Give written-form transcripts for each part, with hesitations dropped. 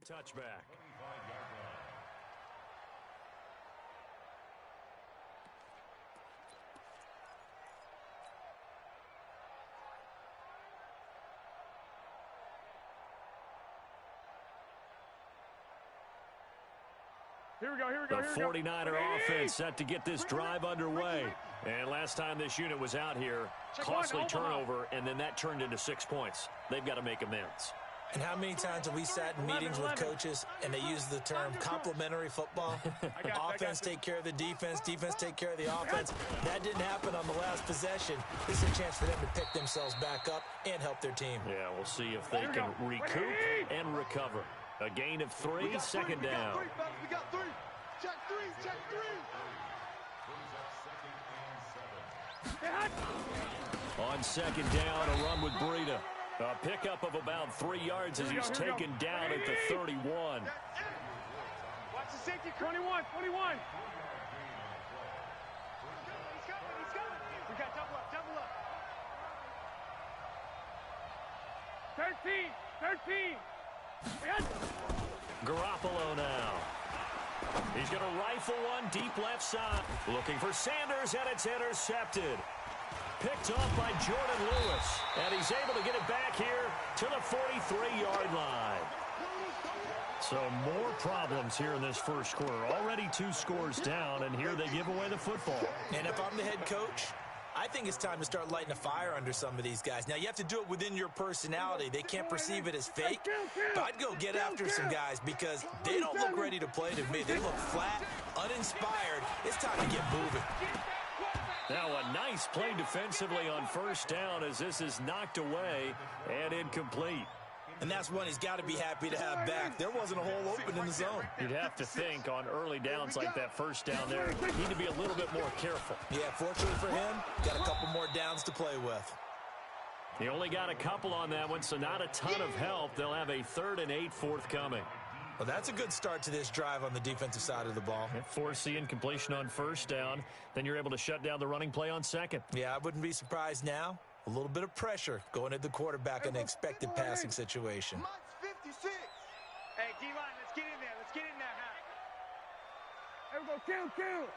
touchback. Here we go. The 49er offense set to get this drive underway. And last time this unit was out here, costly turnover, and then that turned into 6 points. They've got to make amends. And how many times have we sat in meetings with coaches and they use the term complementary football? Offense take care of the defense, defense take care of the offense. That didn't happen on the last possession. This is a chance for them to pick themselves back up and help their team. Yeah, we'll see if they can recoup and recover. A gain of 3, second down. We got 3. Check 3, check 3. On second down, a run with Breida. A pickup of about 3 yards as he's taken down at the 31. Watch the safety, 21. He's coming. We got double up. 13. Garoppolo now. He's going to rifle one deep left side. Looking for Sanders, and it's intercepted. Picked off by Jordan Lewis. And he's able to get it back here to the 43-yard line. So more problems here in this first quarter. Already 2 scores down, and here they give away the football. And if I'm the head coach, I think it's time to start lighting a fire under some of these guys. Now, you have to do it within your personality. They can't perceive it as fake. But I'd go get after some guys because they don't look ready to play to me. They look flat, uninspired. It's time to get moving. Now a nice play defensively on first down as this is knocked away and incomplete. And that's one he's got to be happy to have back. There wasn't a hole open in the zone. You'd have to think on early downs like that first down there, need to be a little bit more careful. Yeah, fortunately for him, got a couple more downs to play with. He only got a couple on that one, so not a ton of help. They'll have a 3rd and 8 forthcoming. Well, that's a good start to this drive on the defensive side of the ball. Force the incompletion on first down. Then you're able to shut down the running play on second. Yeah, I wouldn't be surprised now. A little bit of pressure going at the quarterback in an expected passing situation. Hey, D-line, let's get in there. Let's get in there, huh? Here we go, kill.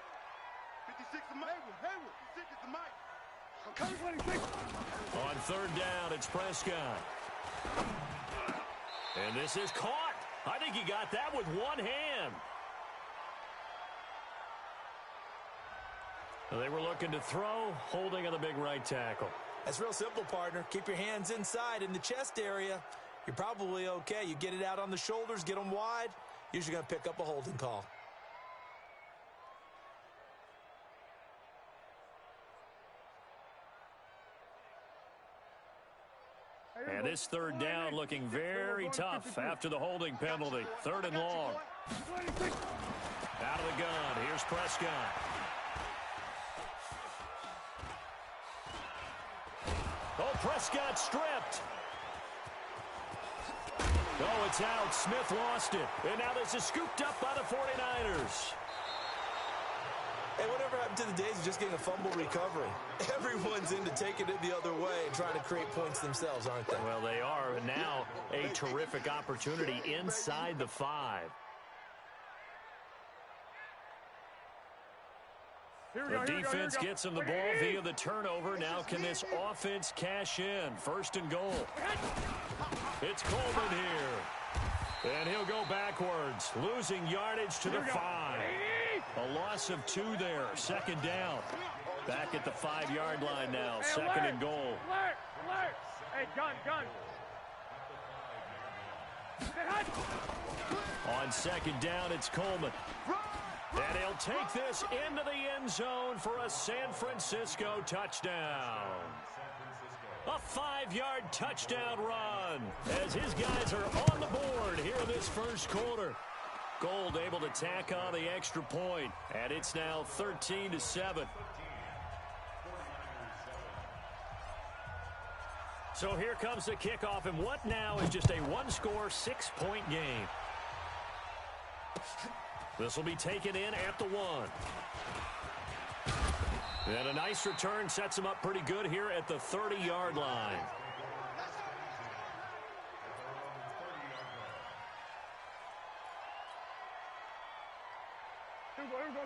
56 to Mike. Hayward. 56 to Mike. I'm coming, 26. On third down, it's Prescott. And this is caught. I think he got that with one hand. They were looking to throw, holding on the big right tackle. That's real simple, partner. Keep your hands inside in the chest area. You're probably okay. You get it out on the shoulders, get them wide. Usually going to pick up a holding call. And this third down looking very tough after the holding penalty. 3rd and long. Out of the gun. Here's Prescott. Oh, Prescott stripped. Oh, it's out. Smith lost it. And now this is scooped up by the 49ers. Hey, whatever happened to the days of just getting a fumble recovery? Everyone's into taking it the other way and trying to create points themselves, aren't they? Well, they are. And now a terrific opportunity inside the 5. The defense gets him the ball via the turnover. Now can this offense cash in? 1st and goal. It's Coleman here. And he'll go backwards, losing yardage to the 5. A loss of 2 there. 2nd down. Back at the 5-yard line now. 2nd and goal. Alert! Hey, gun! On 2nd down, it's Coleman. And he'll take this into the end zone for a San Francisco touchdown. A 5-yard touchdown run as his guys are on the board here in this first quarter. Gold able to tack on the extra point, and it's now 13-7. So here comes the kickoff, and what now is just a 1-score, 6-point game. This will be taken in at the 1. And a nice return sets him up pretty good here at the 30-yard line.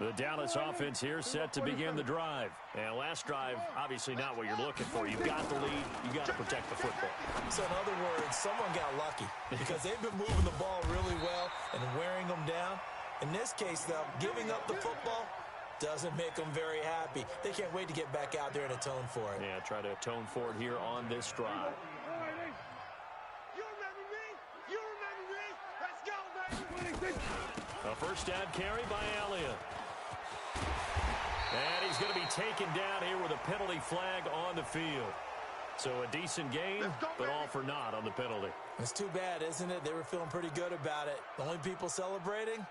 The Dallas offense here set to begin the drive. And last drive, obviously not what you're looking for. You've got the lead. You've got to protect the football. So in other words, someone got lucky because they've been moving the ball really well and wearing them down. In this case, though, giving up the football doesn't make them very happy. They can't wait to get back out there and atone for it. Yeah, try to atone for it here on this drive. You remember me? You remember me? Let's go, baby. A first down carry by Elliott. And he's going to be taken down here with a penalty flag on the field. So a decent gain, but all for naught on the penalty. It's too bad, isn't it? They were feeling pretty good about it. The only people celebrating,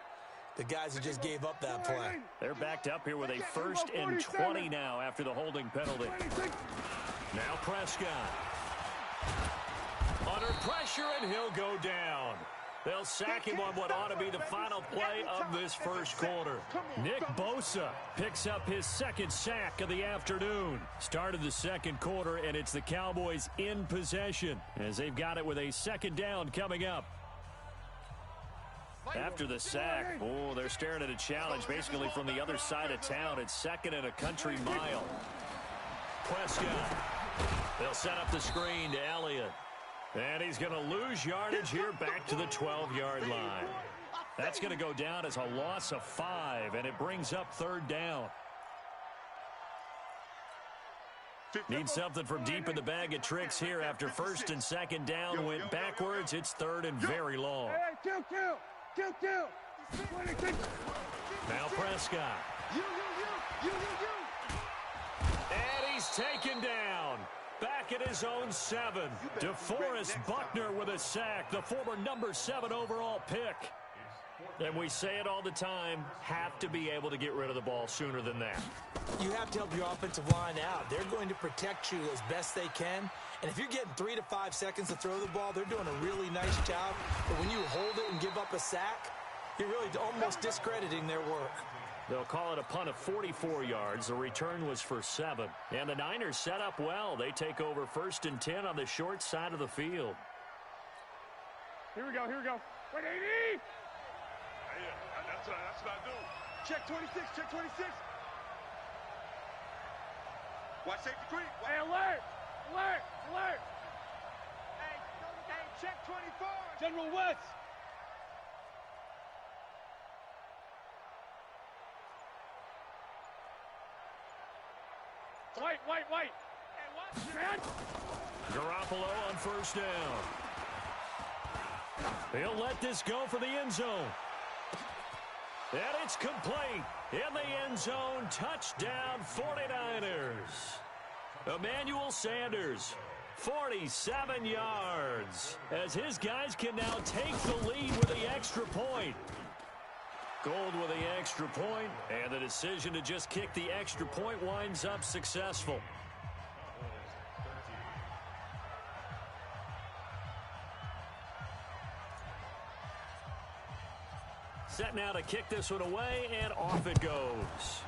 the guys who just gave up that play. They're backed up here with a 1st and 20 now after the holding penalty. Now Prescott. Under pressure, and he'll go down. They'll sack him on what ought to be the final play of this first quarter. Nick Bosa picks up his 2nd sack of the afternoon. Started the second quarter, and it's the Cowboys in possession as they've got it with a 2nd down coming up. After the sack, they're staring at a challenge basically from the other side of town. It's 2nd and a country mile. Prescott. They'll set up the screen to Elliott. And he's going to lose yardage here back to the 12-yard line. That's going to go down as a loss of 5, and it brings up 3rd down. Need something from deep in the bag of tricks here after 1st and 2nd down went backwards. It's 3rd and very long. Now Prescott. And he's taken down. Back at his own 7. DeForest Buckner with a sack, the former number 7 overall pick. And we say it all the time, have to be able to get rid of the ball sooner than that. You have to help your offensive line out. They're going to protect you as best they can. And if you're getting 3 to 5 seconds to throw the ball, they're doing a really nice job. But when you hold it and give up a sack, you're really almost discrediting their work. They'll call it a punt of 44 yards. The return was for 7. And the Niners set up well. They take over 1st and 10 on the short side of the field. Here we go. Wait, 80! That's what I do. Check 26, check 26. Watch safety creep. Hey, alert! Hey, check 24. General West. Wait. Hey, what? Man. Garoppolo on 1st down. He'll let this go for the end zone. And it's complete. In the end zone, touchdown 49ers. Emmanuel Sanders, 47 yards. As his guys can now take the lead with the extra point. Gold with the extra point, and the decision to just kick the extra point winds up successful. Set now to kick this one away, and off it goes.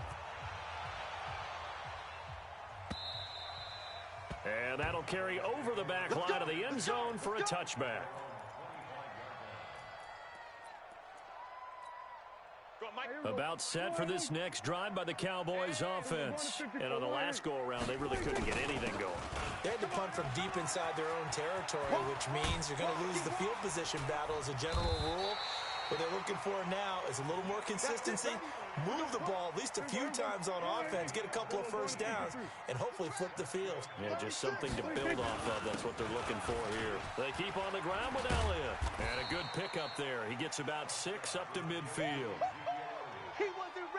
And that'll carry over the back line of the end zone for a touchback. About set for this next drive by the Cowboys offense. And on the last go-around, they really couldn't get anything going. They had to punt from deep inside their own territory, which means you're going to lose the field position battle as a general rule. What they're looking for now is a little more consistency, move the ball at least a few times on offense, get a couple of 1st downs, and hopefully flip the field. Yeah, just something to build off of. That's what they're looking for here. They keep on the ground with Elliott. And a good pickup there. He gets about 6 up to midfield.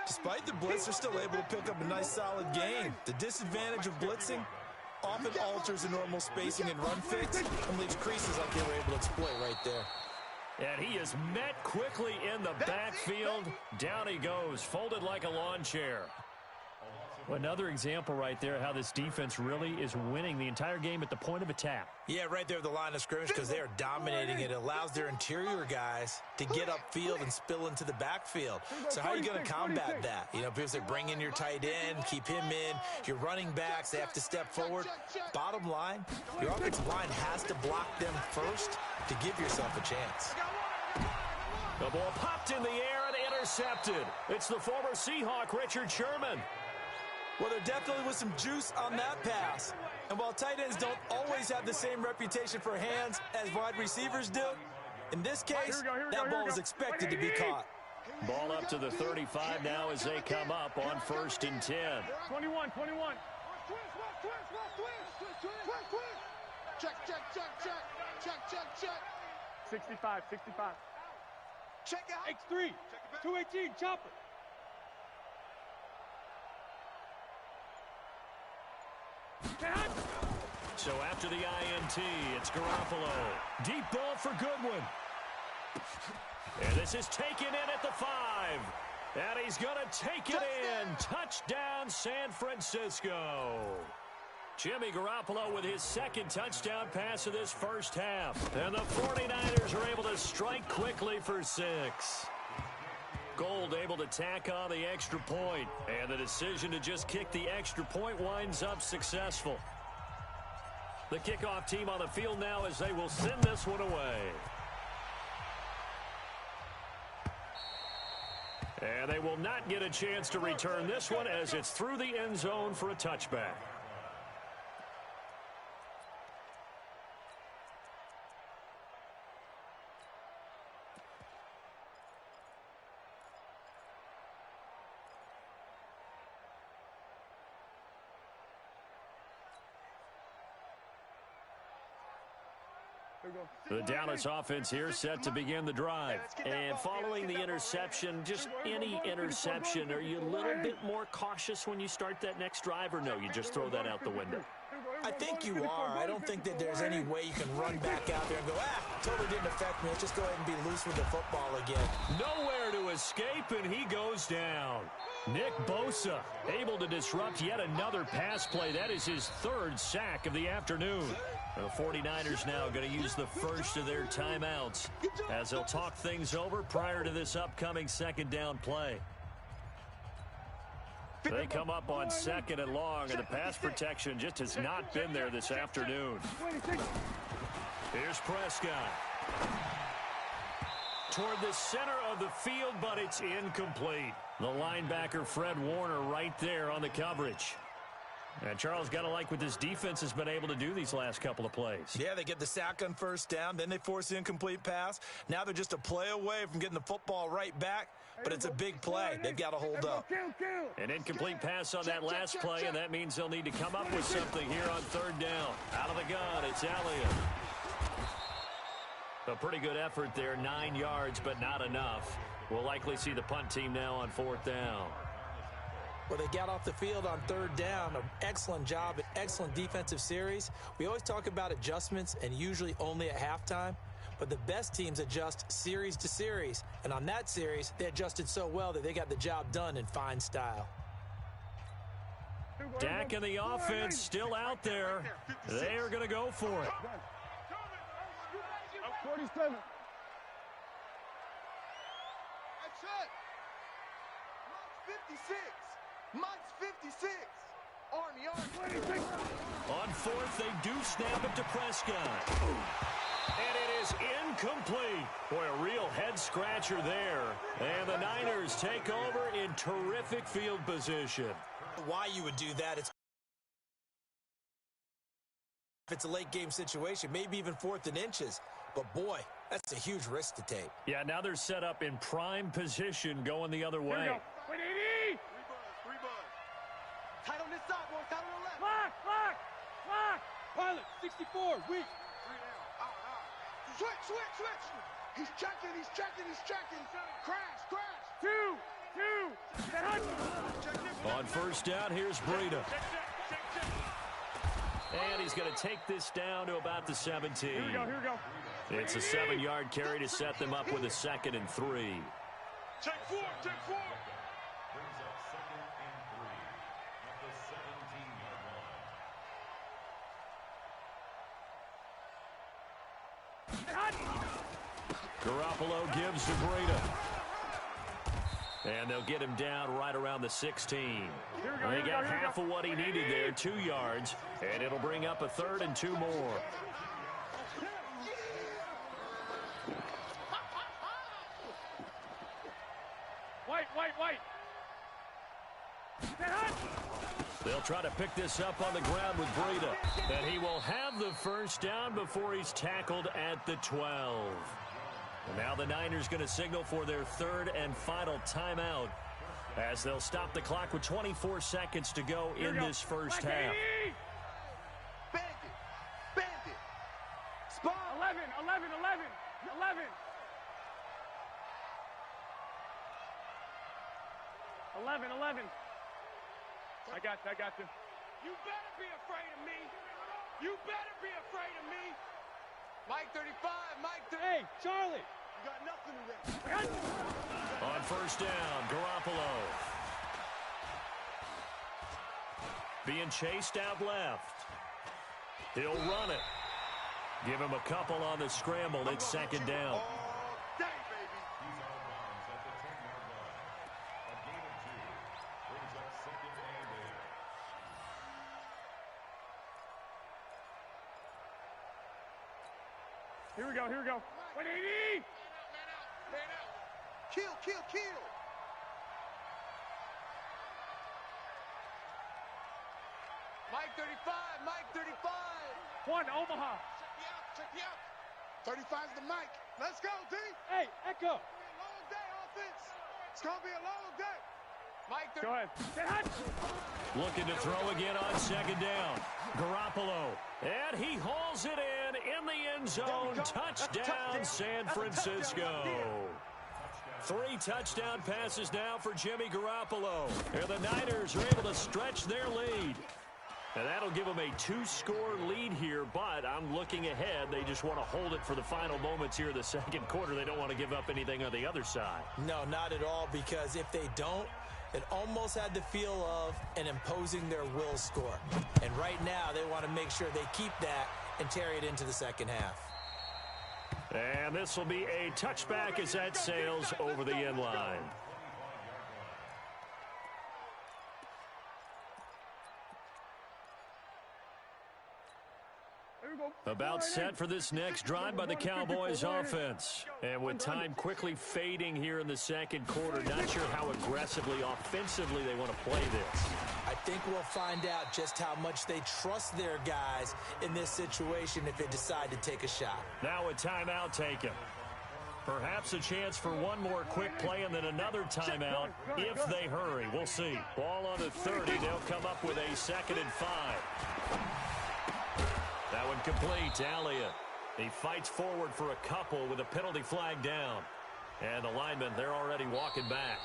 Despite the blitz, they're still able to pick up a nice solid gain. The disadvantage of blitzing often alters the normal spacing and run fits and leaves creases like they were able to exploit right there. And he is met quickly in the backfield. Down he goes, folded like a lawn chair. Well, another example right there how this defense really is winning the entire game at the point of attack. Yeah, right there at the line of scrimmage because they are dominating it. It allows their interior guys to get upfield and spill into the backfield. So how are you going to combat that? You know, because they bring in your tight end, keep him in. Your running backs, they have to step forward. Bottom line, your offensive line has to block them first to give yourself a chance. The ball popped in the air and intercepted. It's the former Seahawk, Richard Sherman. Well, there definitely was some juice on that pass. And while tight ends don't always have the same reputation for hands as wide receivers do, in this case, that ball was expected to be caught. Ball up to the 35 now as they come up on 1st and 10. 21. Check. 65. Check out. X3. 218. Chopper. So after the INT, it's Garoppolo. Deep ball for Goodwin. And this is taken in at the 5. And he's going to take it in. Touchdown, San Francisco. Jimmy Garoppolo with his second touchdown pass of this first half. And the 49ers are able to strike quickly for 6. Gold able to tack on the extra point. And the decision to just kick the extra point winds up successful. The kickoff team on the field now as they will send this one away. And they will not get a chance to return this one as it's through the end zone for a touchback. The Dallas offense here set to begin the drive. And following the interception, just any interception, are you a little bit more cautious when you start that next drive, or no, you just throw that out the window? I think you are. I don't think that there's any way you can run back out there and go, totally didn't affect me. Let's just go ahead and be loose with the football again. Nowhere to escape, and he goes down. Nick Bosa able to disrupt yet another pass play. That is his 3rd sack of the afternoon. The 49ers now going to use the first of their timeouts as they'll talk things over prior to this upcoming 2nd down play. They come up on 2nd and long, and the pass protection just has not been there this afternoon. Here's Prescott. Toward the center of the field, but it's incomplete. The linebacker, Fred Warner, right there on the coverage. And Charles, got to like what this defense has been able to do these last couple of plays. Yeah, they get the sack on 1st down, then they force the incomplete pass. Now they're just a play away from getting the football right back, but it's a big play. They've got to hold up. An incomplete pass on that last play, and that means they'll need to come up with something here on 3rd down. Out of the gun, it's Elliott. A pretty good effort there, 9 yards, but not enough. We'll likely see the punt team now on 4th down. Well, they got off the field on 3rd down. An excellent job, an excellent defensive series. We always talk about adjustments, and usually only at halftime. But the best teams adjust series to series. And on that series, they adjusted so well that they got the job done in fine style. Dak and the offense still out there. They are going to go for it. 47. That's it. 56. Mike's 56. Army. On 4th, they do snap it to Prescott. And it is incomplete. Boy, a real head-scratcher there. And the Niners take over in terrific field position. Why you would do that, if it's a late-game situation, maybe even 4th and inches. But, boy, that's a huge risk to take. Yeah, now they're set up in prime position going the other way. Three buzz. Tight on this side, boys. Tight on the left. Lock. Pilot, 64, weak. 3 down. Out. Switch. He's checking. Crash. 2. On 1st down, here's Breida. And he's going to take this down to about the 17. Here we go. It's a 7-yard carry to set them up with a 2nd and 3. Check 4. Brings up 2nd and 3 at the 17-yard line. Garoppolo gives to Breida. And they'll get him down right around the 16. They got half of what he needed there, 2 yards, and it'll bring up a 3rd and 2 more. They'll try to pick this up on the ground with Breida. And he will have the first down before he's tackled at the 12. And now the Niners going to signal for their third and final timeout as they'll stop the clock with 24 seconds to go in this first half. Bandit. Spot. 11. 11. I got you. You better be afraid of me. Mike 35, Mike 30. Hey, Charlie. You got nothing today. On first down, Garoppolo. Being chased out left. He'll run it. Give him a couple on the scramble. It's second down. All day, baby. He's out of bounds at the 10-yard line. A gain of 2 brings up second and 8. Here we go. 180. Man out. Kill. Mike 35. One, Omaha. Check me out. 35's the mic. Let's go, D. Hey, Echo. Long day, offense. It's going to be a long day. Mike 30. Go ahead. Get hot. Looking to throw again on second down. Garoppolo. And he hauls it in the end zone. Touchdown, San Francisco. 3 touchdown passes now for Jimmy Garoppolo. And the Niners are able to stretch their lead. And that'll give them a 2-score lead here, but I'm looking ahead. They just want to hold it for the final moments here in the second quarter. They don't want to give up anything on the other side. No, not at all, because if they don't, it almost had the feel of an imposing their will score. And right now, they want to make sure they keep that and carry it into the second half. And this will be a touchback as that sails over the end line. About set for this next drive by the Cowboys offense. And with time quickly fading here in the second quarter, not sure how aggressively, offensively they want to play this. I think we'll find out just how much they trust their guys in this situation if they decide to take a shot. Now a timeout taken. Perhaps a chance for one more quick play and then another timeout if they hurry. We'll see. Ball on the 30. They'll come up with a 2nd and 5. That one complete. Elliott. He fights forward for a couple with a penalty flag down. And the linemen, they're already walking back.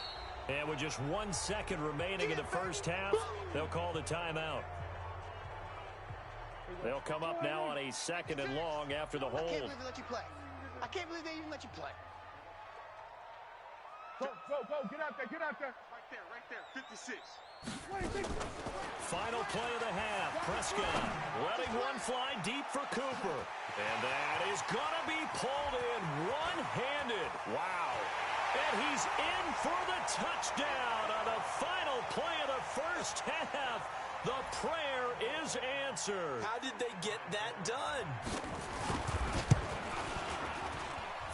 And with just 1 second remaining in the first half, they'll call the timeout. They'll come up now on a 2nd and long after the I can't hold. believe they let you play. I can't believe they even let you play. Go. Get out there. Right there. 56. Final play of the half. Prescott letting one fly deep for Cooper. And that is going to be pulled in one-handed. Wow. And he's in for the touchdown on the final play of the first half. The prayer is answered. How did they get that done?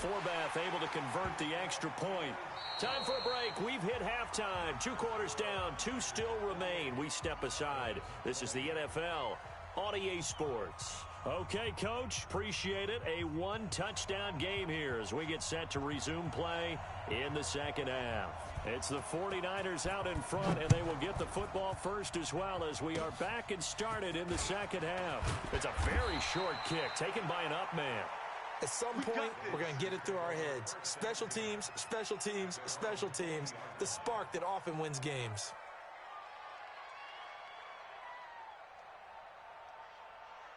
Forbath able to convert the extra point. Time for a break. We've hit halftime. 2 quarters down. 2 still remain. We step aside. This is the NFL on EA Sports. Okay, Coach. Appreciate it. A 1-touchdown game here as we get set to resume play in the second half. It's the 49ers out in front, and they will get the football first as well as we are back and started in the second half. It's a very short kick taken by an up man. At some point, we're going to get it through our heads. Special teams. The spark that often wins games.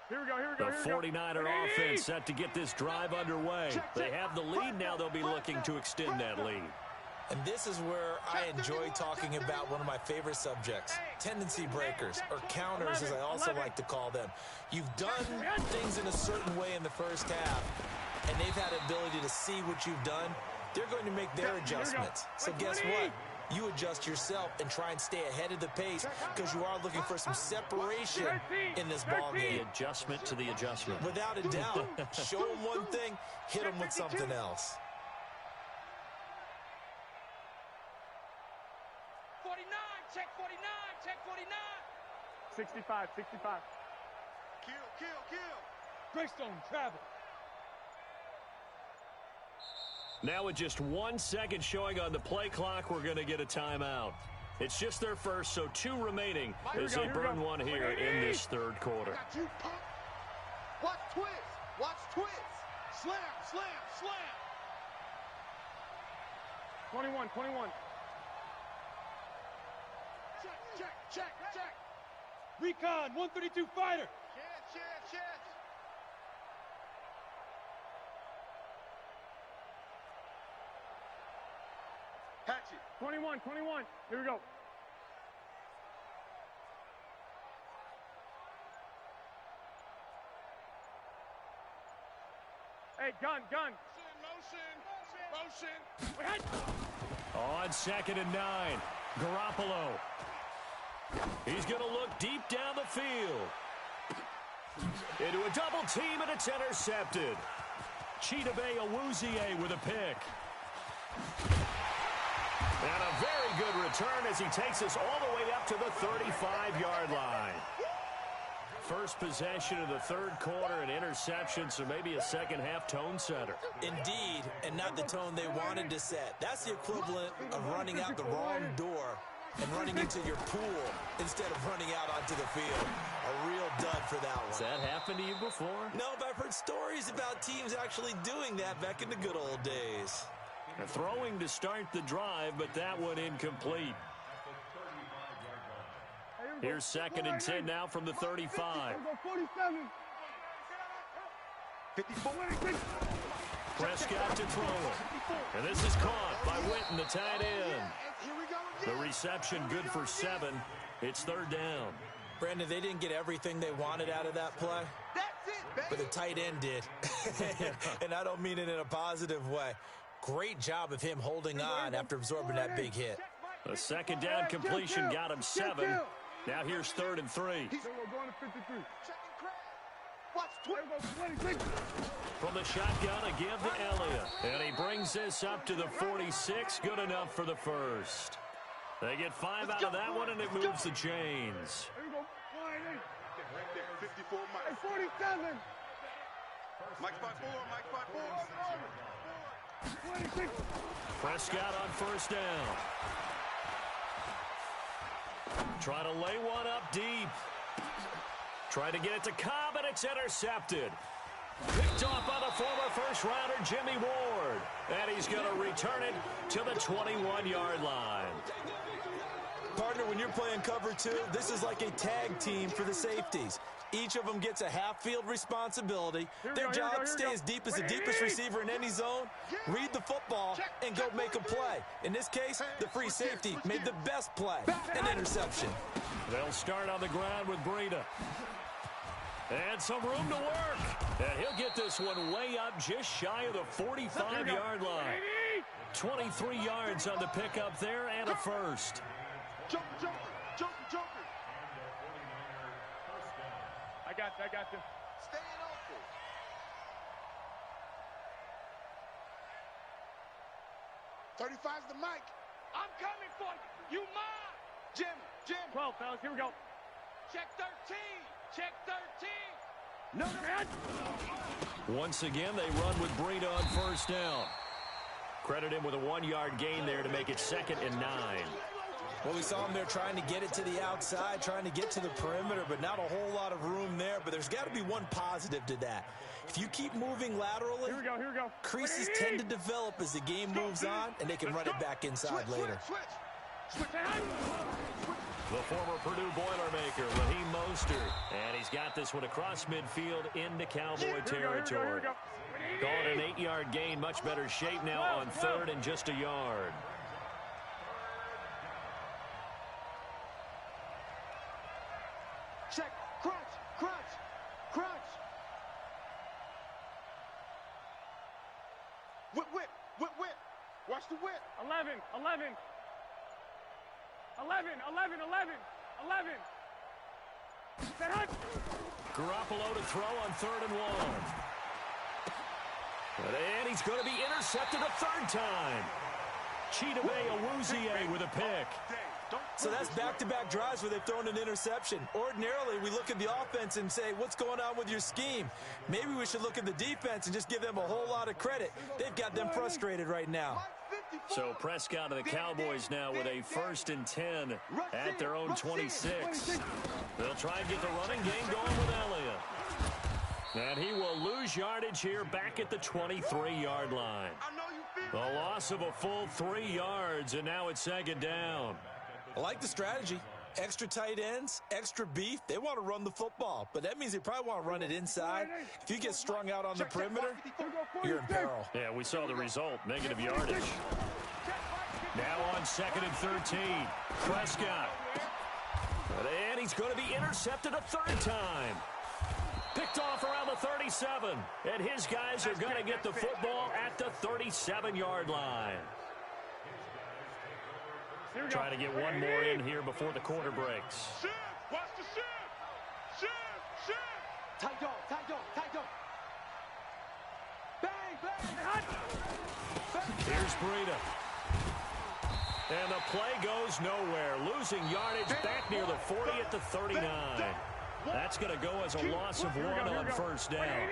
Here we go. The 49er offense set to get this drive underway. They have the lead now. They'll be looking to extend that lead. And this is where I enjoy talking about one of my favorite subjects, tendency breakers, or counters as I also like to call them. You've done things in a certain way in the first half, and they've had the ability to see what you've done. They're going to make their adjustments. So guess what? You adjust yourself and try and stay ahead of the pace because you are looking for some separation in this ball game. The adjustment to the adjustment. Without a doubt. Show them one thing, hit them with something else. 49, check 49. check 49. 65, 65. Kill. Greystone, travel. Now with just 1 second showing on the play clock, we're going to get a timeout. It's just their first, so 2 remaining as they burn one here in this third quarter. Got you, punk. Watch twist. Slam. 21. Check. Recon, 132 fighter. Chance. Hatchet. 21. Here we go. Hey, gun. Motion. On 2nd and 9, Garoppolo. He's going to look deep down the field. Into a double team, and it's intercepted. Chidobe Awuzie with a pick. And a very good return as he takes us all the way up to the 35-yard line. First possession of the third quarter, an interception, so maybe a second-half tone setter. Indeed, and not the tone they wanted to set. That's the equivalent of running out the wrong door and running into your pool instead of running out onto the field. A real dud for that one. Has that happened to you before? No, but I've heard stories about teams actually doing that back in the good old days. Throwing to start the drive, but that one incomplete. Here's 2nd and 10 now from the 35. 47. 54. Prescott to throw it. And this is caught by Witten, the tight end. Here we go The again. reception good for 7. It's 3rd down. Brandon, they didn't get everything they wanted out of that play, That's it, baby. but the tight end did. And I don't mean it in a positive way. Great job of him holding on after absorbing that big hit. A 2nd down completion got him 7. Now here's 3rd and 3. Going to 53. Check and crack. Watch twist. 26. From the shotgun, a give to Elliott. And he brings this up to the 46. Good enough for the first. They get 5 out of that one, and it moves the chains. Here we go. 54 Mike. 47. Mike 5-4. 26. Prescott on 1st down. Try to lay one up deep. Try to get it to Cobb, and it's intercepted. Picked off by the former first-rounder Jimmy Ward. And he's going to return it to the 21-yard line. Partner, when you're playing cover 2, this is like a tag team for the safeties. Each of them gets a half-field responsibility. Their job, stay as deep as the deepest receiver in any zone, read the football, and go make a play. In this case, the free safety made the best play, an interception. They'll start on the ground with Breida. And some room to work. And he'll get this one way up just shy of the 45-yard line. 23 yards on the pickup there and a first. Jumper. I got you. Staying open. 35's the mic. I'm coming for you. You mine. Jim. 12, fellas. Here we go. Check 13. Check 13. No, man. Once again, they run with Breida on 1st down. Credit him with a 1-yard gain there to make it 2nd and 9. Well, we saw him there trying to get it to the outside, trying to get to the perimeter, but not a whole lot of room there. But there's got to be one positive to that. If you keep moving laterally, Here we go. creases tend to develop as the game moves on, and they can run it back inside later. Switch. The former Purdue Boilermaker, Raheem Mostert. And he's got this one across midfield into Cowboy territory. Called an 8-yard gain, much better shape now on 3rd and just a yard. Check. Crunch. Whip. Watch the whip. 11. Garoppolo to throw on 3rd and 1. And he's going to be intercepted a 3rd time. Chidobe Awuzie with a pick. So that's back-to-back drives where they've thrown an interception. Ordinarily, we look at the offense and say, what's going on with your scheme? Maybe we should look at the defense and just give them a whole lot of credit. They've got them frustrated right now. So Prescott and the Cowboys now with a 1st and 10 at their own 26. They'll try and get the running game going with Elliott. And he will lose yardage here back at the 23-yard line. The loss of a full 3 yards, and now it's 2nd down. I like the strategy. Extra tight ends, extra beef. They want to run the football, but that means they probably want to run it inside. If you get strung out on the perimeter, you're in peril. Yeah, we saw the result, negative yardage. Now on 2nd and 13, Prescott. And he's going to be intercepted a 3rd time. Picked off around the 37, and his guys are going to get the football at the 37-yard line. Trying to get one more in here before the quarter breaks. Shift! Watch the shift! Shift! Shift! Tight dog, tight dog, tight dog. Bang, bang, Here's Breida. And the play goes nowhere. Losing yardage back near the 40 at the 39. That's going to go as a loss of 1 on 1st down.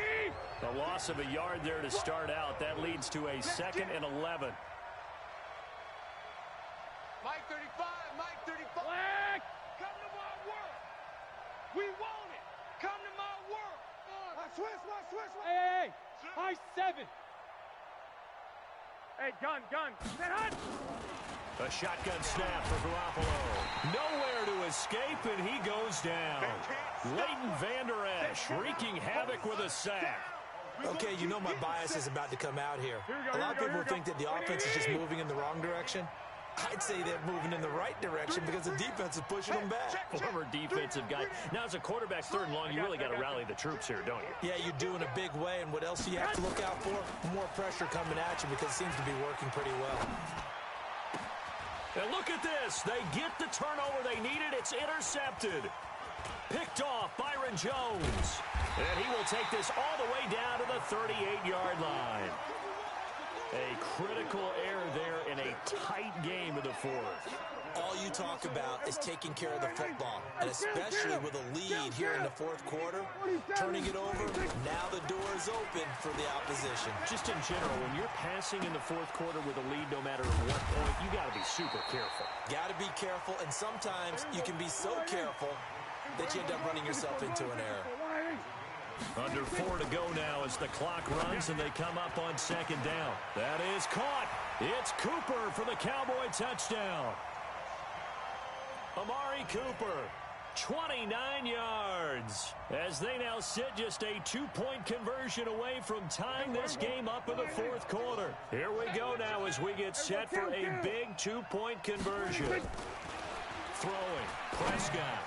The loss of a yard there to start out. That leads to a 2nd and 11. Mike 35, Mike 35. Flag! Come to my work. We want it. Come to my work. Switch. Hey, high 7. Hey, gun. Get hot. A shotgun snap for Garoppolo. Nowhere to escape, and he goes down. Leighton Vander Esch wreaking havoc with a sack. Okay, you know my bias is about to come out here. A lot of people think that the offense is just moving in the wrong direction. I'd say they're moving in the right direction because the defense is pushing them back. Former defensive guy. Now, as a quarterback 3rd and long, you really got to rally the troops here, don't you? Yeah, you do in a big way. And what else do you have to look out for? More pressure coming at you because it seems to be working pretty well. And look at this. They get the turnover they needed. It's intercepted. Picked off Byron Jones. And he will take this all the way down to the 38-yard line. A critical error there in a tight game of the 4th. All you talk about is taking care of the football, and especially with a lead here in the 4th quarter, turning it over, now the door is open for the opposition. Just in general, when you're passing in the 4th quarter with a lead, no matter at what point, you got to be super careful. Got to be careful, and sometimes you can be so careful that you end up running yourself into an error. Under 4 to go now as the clock runs and they come up on 2nd down. That is caught. It's Cooper for the Cowboy touchdown. Amari Cooper, 29 yards. As they now sit just a 2-point conversion away from tying this game up in the 4th quarter. Here we go now as we get set for a big 2-point conversion. Throwing, Prescott.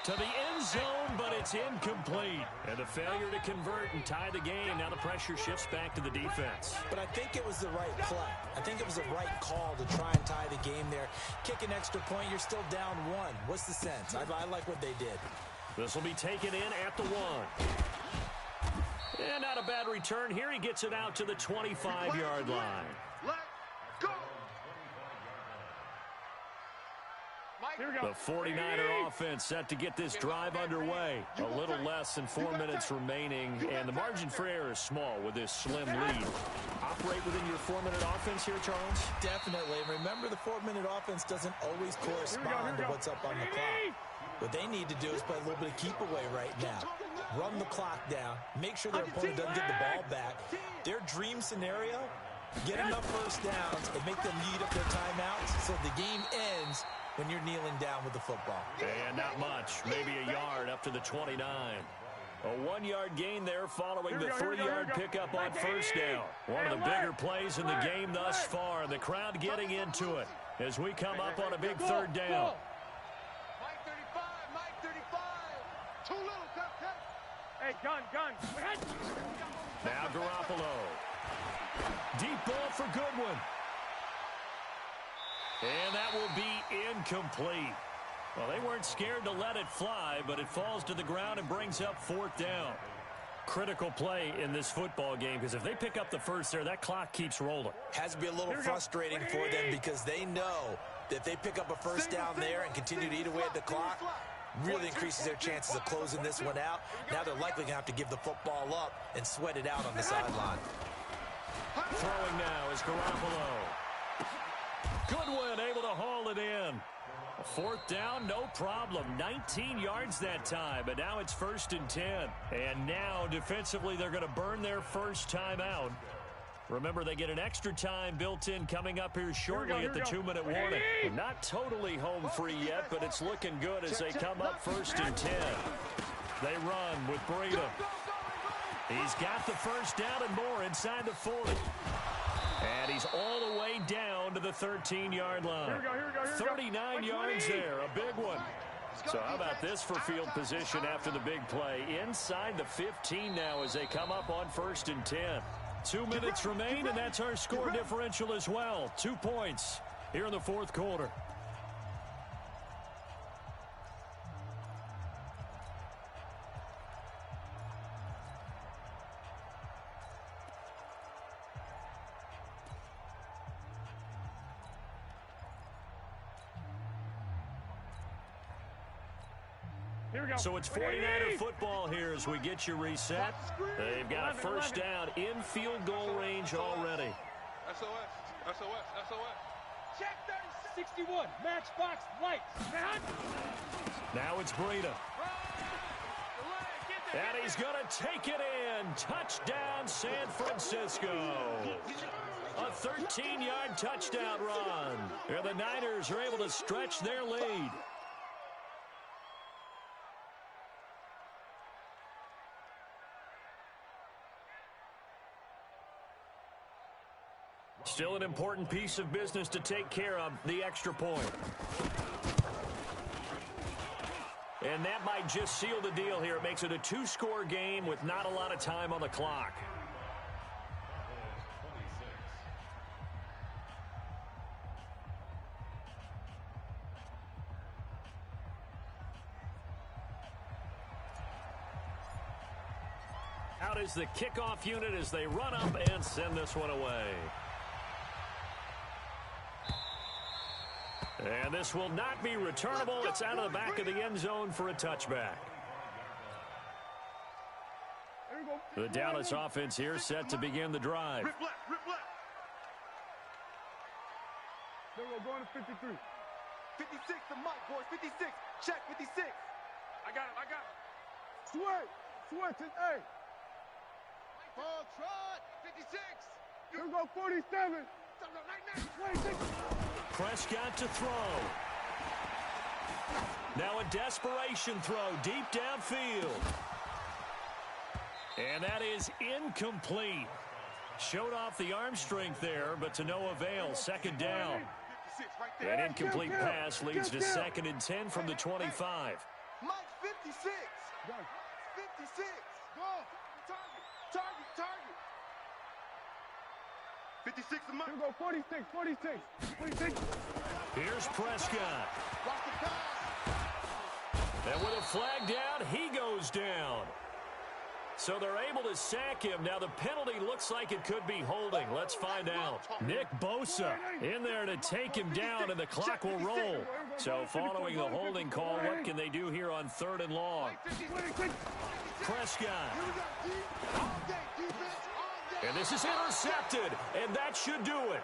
To the end zone, but it's incomplete. And a failure to convert and tie the game. Now the pressure shifts back to the defense. But I think it was the right play. I think it was the right call to try and tie the game there. Kick an extra point, you're still down 1. What's the sense? I like what they did. This will be taken in at the 1. And not a bad return. Here he gets it out to the 25-yard line. Let's go. The 49er offense set to get this drive underway. A little less than 4 minutes remaining, and the margin for error is small with this slim lead. Operate within your 4-minute offense here, Charles? Definitely. And remember, the 4-minute offense doesn't always correspond to what's up on the clock. What they need to do is play a little bit of keep away right now. Run the clock down. Make sure their opponent doesn't get the ball back. Their dream scenario, get enough first downs and make them eat up their timeouts so the game ends when you're kneeling down with the football. And not much, maybe a yard up to the 29. A 1-yard gain there following the 3-yard pickup on 1st down. One of the bigger plays in the game thus far, and the crowd getting into it as we come up on a big 3rd down. Mike 35, Mike 35. Too little, cut. Hey, gun. Now Garoppolo. Deep ball for Goodwin. And that will be incomplete. Well, they weren't scared to let it fly, but it falls to the ground and brings up 4th down. Critical play in this football game, because if they pick up the first there, that clock keeps rolling. Has to be a little frustrating for them because they know If they pick up a first down there and continue to eat away at the clock, really increases their chances of closing this one out. Now they're likely going to have to give the football up and sweat it out on the sideline. Throwing now is Garoppolo. Goodwin able to haul it in. Fourth down, no problem. 19 yards that time, but now it's 1st and 10. And now, defensively, they're going to burn their first time out. Remember, they get an extra time built in coming up here shortly at the 2-minute warning. Not totally home free yet, but it's looking good as they come up 1st and 10. They run with Breida. He's got the first down and more inside the 40. And he's all the way down to the 13-yard line. 39 yards there, a big one. So how about this for field position after the big play? Inside the 15 now as they come up on 1st and 10. 2 minutes remain, and that's our score differential as well. 2 points here in the fourth quarter. So it's 49er football here as we get you reset. They've got a first down in field goal range already. SOS, SOS, SOS. Check 61, matchbox lights. Now it's Breida. And he's going to take it in. Touchdown, San Francisco. A 13-yard touchdown run. And the Niners are able to stretch their lead. Still an important piece of business to take care of, the extra point. And that might just seal the deal here. It makes it a 2-score game with not a lot of time on the clock. Out is the kickoff unit as they run up and send this one away. And this will not be returnable. It's out of the back of the end zone for a touchback. The Dallas offense here set to begin the drive. Rip left, rip left. There we go, going to 53. 56 to Mike, boys. 56. Check 56. I got him, I got him. Switch it, hey. Ball trot. 56. Here we go, 47. 26. Prescott to throw. Now a desperation throw deep downfield. And that is incomplete. Showed off the arm strength there, but to no avail. Second down. 56 right there. An incomplete pass leads to 2nd and 10 from the 25. Mike, 56. 56. Go. Target. 56 to Mike. Here we go, 46. Here's Prescott. Watch the pass. And with a flag down, he goes down. So they're able to sack him. Now the penalty looks like it could be holding. Let's find out. Nick Bosa in there to take him down, and the clock will roll. So following the holding call, what can they do here on 3rd and long? Prescott. And this is intercepted, and that should do it.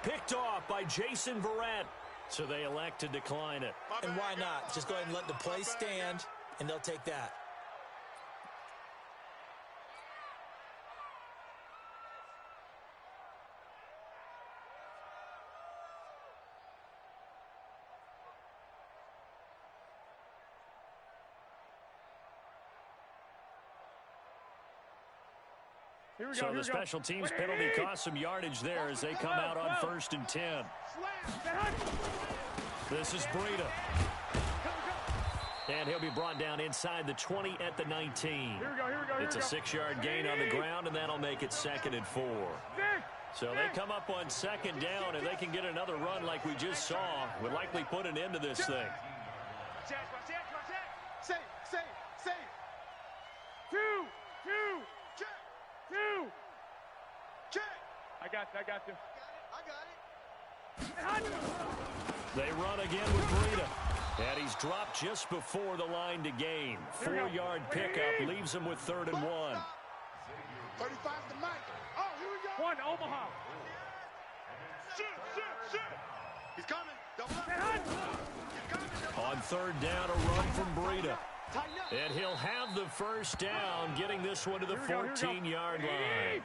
Picked off by Jason Verrett. So they elect to decline it. And why not? Just go ahead and let the play stand, and they'll take that. So the special teams penalty cost some yardage there as they come out on 1st and 10. This is Breida. And he'll be brought down inside the 20 at the 19. It's a 6-yard gain on the ground, and that'll make it 2nd and 4. So they come up on 2nd down, and they can get another run like we just saw. Would likely put an end to this thing. Safe. Two. Check. I got you. I got it. They run again with Breida. And he's dropped just before the line to gain. 4-yard pickup leaves him with 3rd and 1. 35 to Mike. Oh, here we go. One, Omaha. Shoot. He's coming. Double up. He's coming. On 3rd down, a run from Breida. And he'll have the first down, getting this one to the 14-yard line.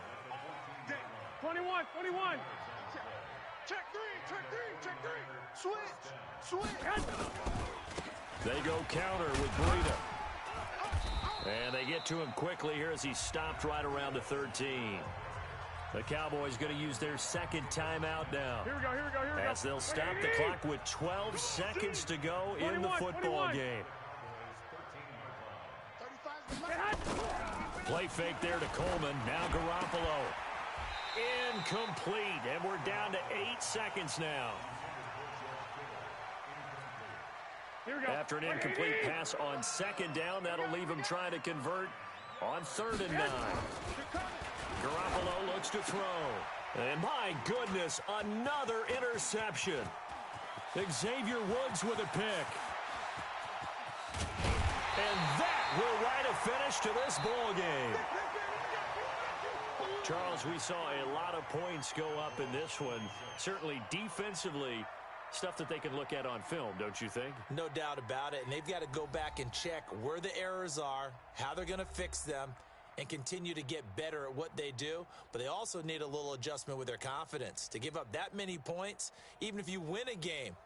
21. Check three. Switch. They go counter with Breida. And they get to him quickly here as he stopped right around the 13. The Cowboys going to use their 2nd timeout now. Here we go. As they'll stop the clock with 12 seconds to go in the football game. Play fake there to Coleman. Now Garoppolo. Incomplete. And we're down to 8 seconds now. After an incomplete pass on 2nd down, that'll leave him trying to convert on 3rd and 9. Garoppolo looks to throw. And my goodness, another interception. Xavier Woods with a pick. And that will write a finish to this ball game. Charles, we saw a lot of points go up in this one. Certainly defensively, stuff that they can look at on film, don't you think? No doubt about it. And they've got to go back and check where the errors are, how they're going to fix them, and continue to get better at what they do. But they also need a little adjustment with their confidence. To give up that many points, even if you win a game,